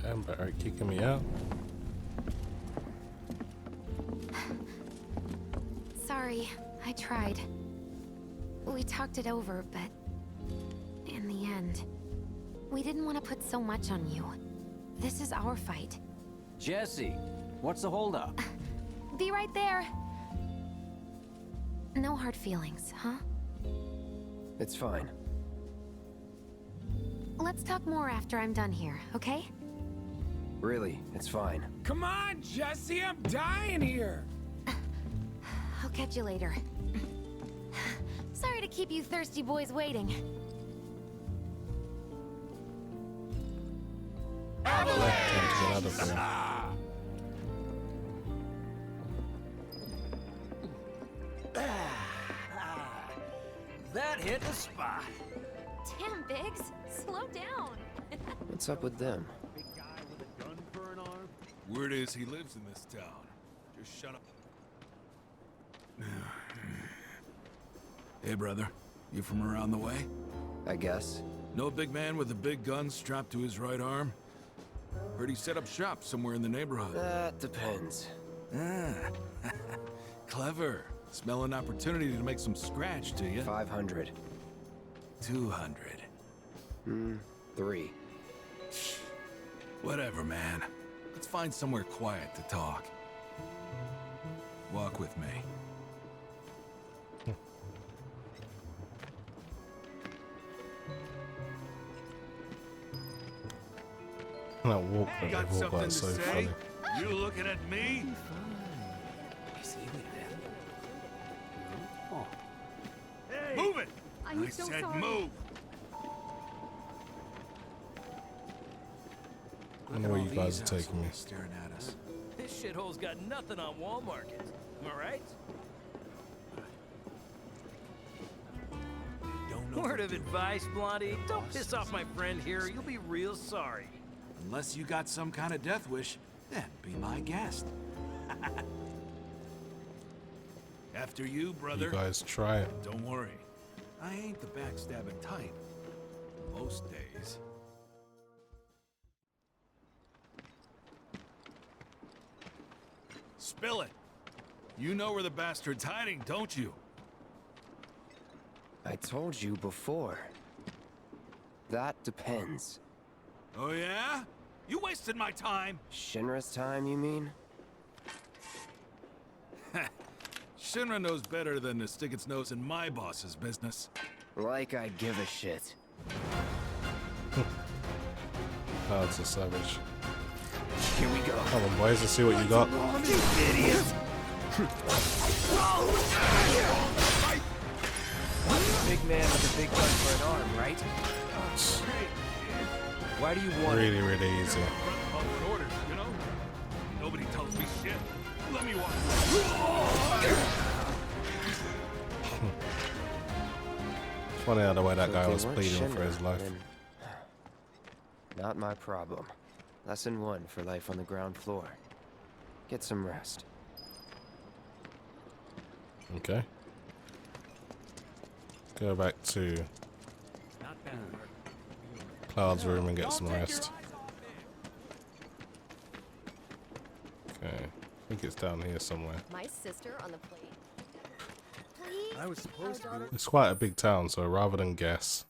Damn, Barret kicking me out. Sorry, I tried. We talked it over, but in the end, we didn't want to put so much on you. This is our fight. Jessie, what's the holdup? Be right there. No hard feelings, huh? It's fine. Let's talk more after I'm done here, okay? Really, it's fine. Come on, Jessie, I'm dying here. I'll catch you later. Sorry to keep you thirsty boys waiting. That hit the spot. Damn, Biggs. Slow down. What's up with them? Word is he lives in this town. Just shut up. Hey, brother. You from around the way? I guess. No big man with a big gun strapped to his right arm? Heard he set up shop somewhere in the neighborhood. That depends. Ah. Clever. Smell an opportunity to make some scratch, do you? 500. 200. 3. Whatever, man. Let's find somewhere quiet to talk. Walk with me. That walk that Got they walk something by is so to say? funny. You looking at me? Hey, move it! I'm I so said sorry. move! I know where you guys are taking me. Staring at us. This shithole's got nothing on Wall Market. Am I right? Word of advice, Blondie. Don't piss off my friend here. You'll be real sorry. Unless you got some kind of death wish, then be my guest. After you, brother. You guys try it. Don't worry. I ain't the backstabbing type. Most days. Spill it. You know where the bastard's hiding, don't you? I told you before. That depends. Oh yeah? You wasted my time. Shinra's time, you mean? Shinra knows better than to stick its nose in my boss's business. Like I give a shit. Oh, it's a savage. Here we go. Come on, boys, let's see what you got. Idiot! Big man with a big gun for an arm, right? Why do you want Really, really easy. Orders, you know? Nobody tells me shit. Let me watch. It's funny how the way that guy If they was weren't pleading for Shinra, his life. then not my problem. Lesson 1 for life on the ground floor. Get some rest. Okay. Go back to Cloud's room and get some rest. Okay. I think it's down here somewhere. My sister on the plate. I was supposed to be. It's quite a big town, so rather than guess,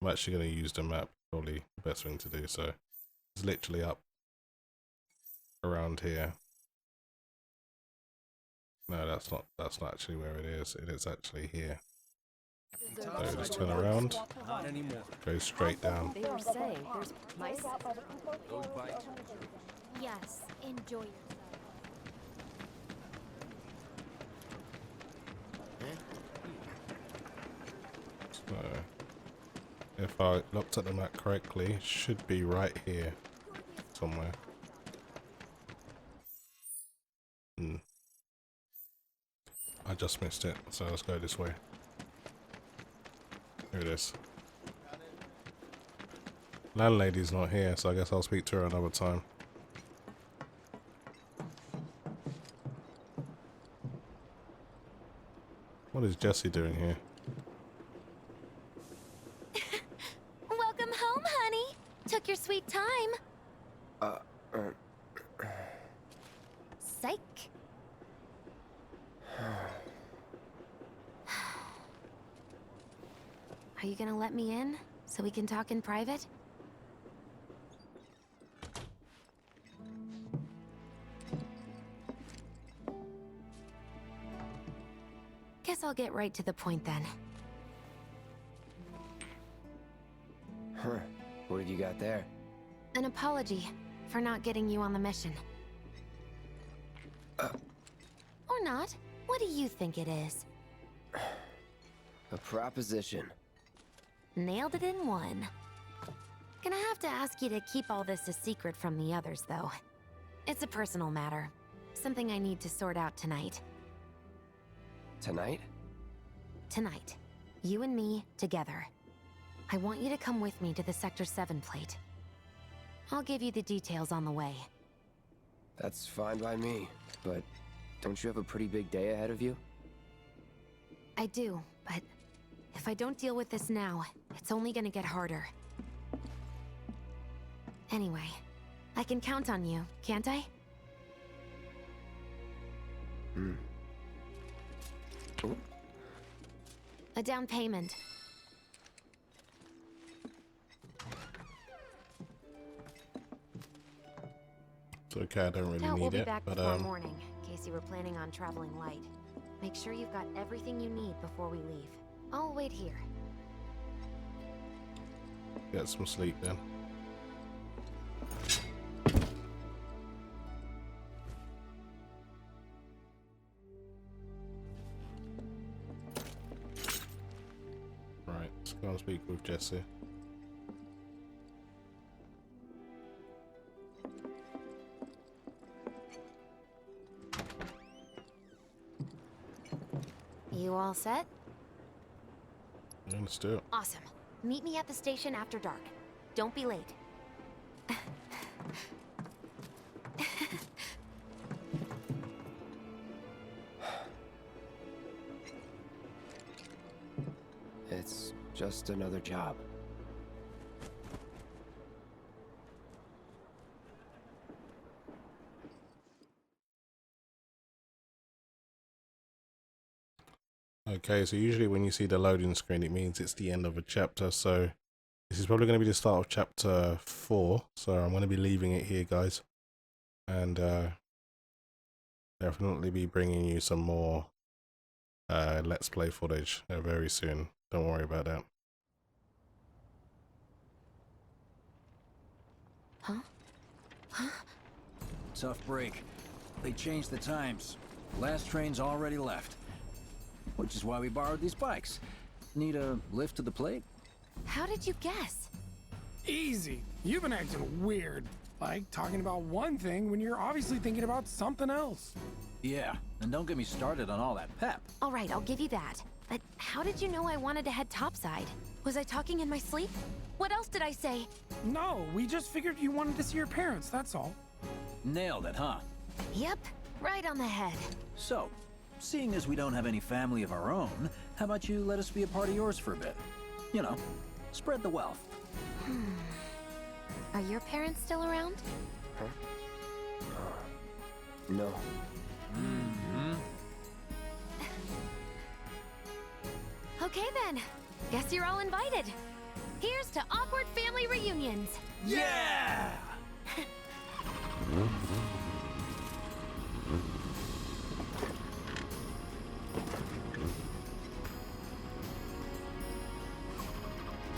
I'm actually going to use the map. Probably the best thing to do. So it's literally up around here. No, that's not actually where it is. It is actually here. So just turn around. Not anymore. Go straight down. They were saying there's my sister. Go bite. Yes, enjoy yourself. So if I looked at the map correctly, it should be right here somewhere. I just missed it, so let's go this way. Here it is. Landlady's not here, so I guess I'll speak to her another time. What is Jessie doing here? Welcome home, honey. Took your sweet time. Psych. Are you gonna let me in so we can talk in private? Guess guess I'll get right to the point then. Huh. What have you got there? An apology for not getting you on the mission. Or not. What do you think it is? A proposition. Nailed it in one. Gonna have to ask you to keep all this a secret from the others, though. It's a personal matter. Something I need to sort out tonight. Tonight? Tonight. You and me, together. I want you to come with me to the Sector 7 plate. I'll give you the details on the way. That's fine by me, but don't you have a pretty big day ahead of you? I do, but if I don't deal with this now, it's only gonna get harder. Anyway, I can count on you, can't I? Ooh. A down payment. It's okay, I don't really Now need we'll be it, back but before morning, in case you were planning on traveling light. Make sure you've got everything you need before we leave. I'll wait here. get some sleep then. Right, let's go and speak with Jessie. You all set? Yeah, let's do it. Awesome. Meet me at the station after dark. Don't be late. It's just another job. Okay, so usually when you see the loading screen, it means it's the end of a chapter. So this is probably going to be the start of chapter 4. So I'm going to be leaving it here, guys. And definitely be bringing you some more Let's Play footage very soon. Don't worry about that. Huh? Huh? Tough break. They changed the times. Last train's already left. Which is why we borrowed these bikes. Need a lift to the plate? How did you guess? Easy. You've been acting weird. Like talking about one thing when you're obviously thinking about something else. Yeah, and don't get me started on all that pep. All right, I'll give you that. But how did you know I wanted to head topside? Was I talking in my sleep? What else did I say? No, we just figured you wanted to see your parents, that's all. Nailed it, huh? Yep, right on the head. So, seeing as we don't have any family of our own, how about you let us be a part of yours for a bit? You know, spread the wealth. Are your parents still around? Huh? No. Okay then. Guess you're all invited. Here's to awkward family reunions. Yeah!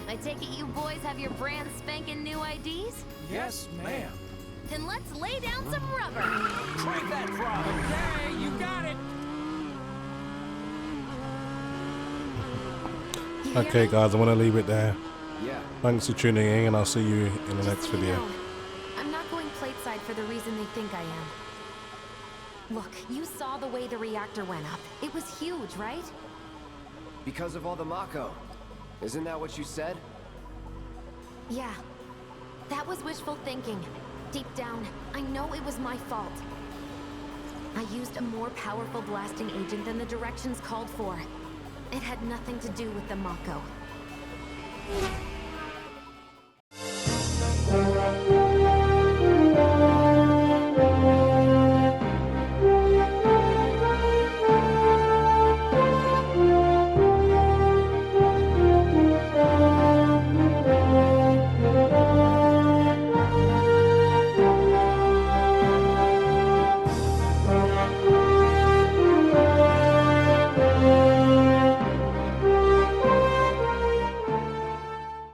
I take it you boys have your brand spanking new IDs? Yes, ma'am. Then let's lay down some rubber. Crank that frog. Okay, you got it. Okay guys, I want to leave it there. Yeah. Thanks for tuning in, and I'll see you in the next video. I'm not going plateside for the reason they think I am. Look, you saw the way the reactor went up. It was huge, right? Because of all the Mako. Isn't that what you said? Yeah. That was wishful thinking. Deep down, I know it was my fault. I used a more powerful blasting agent than the directions called for. It had nothing to do with the Mako.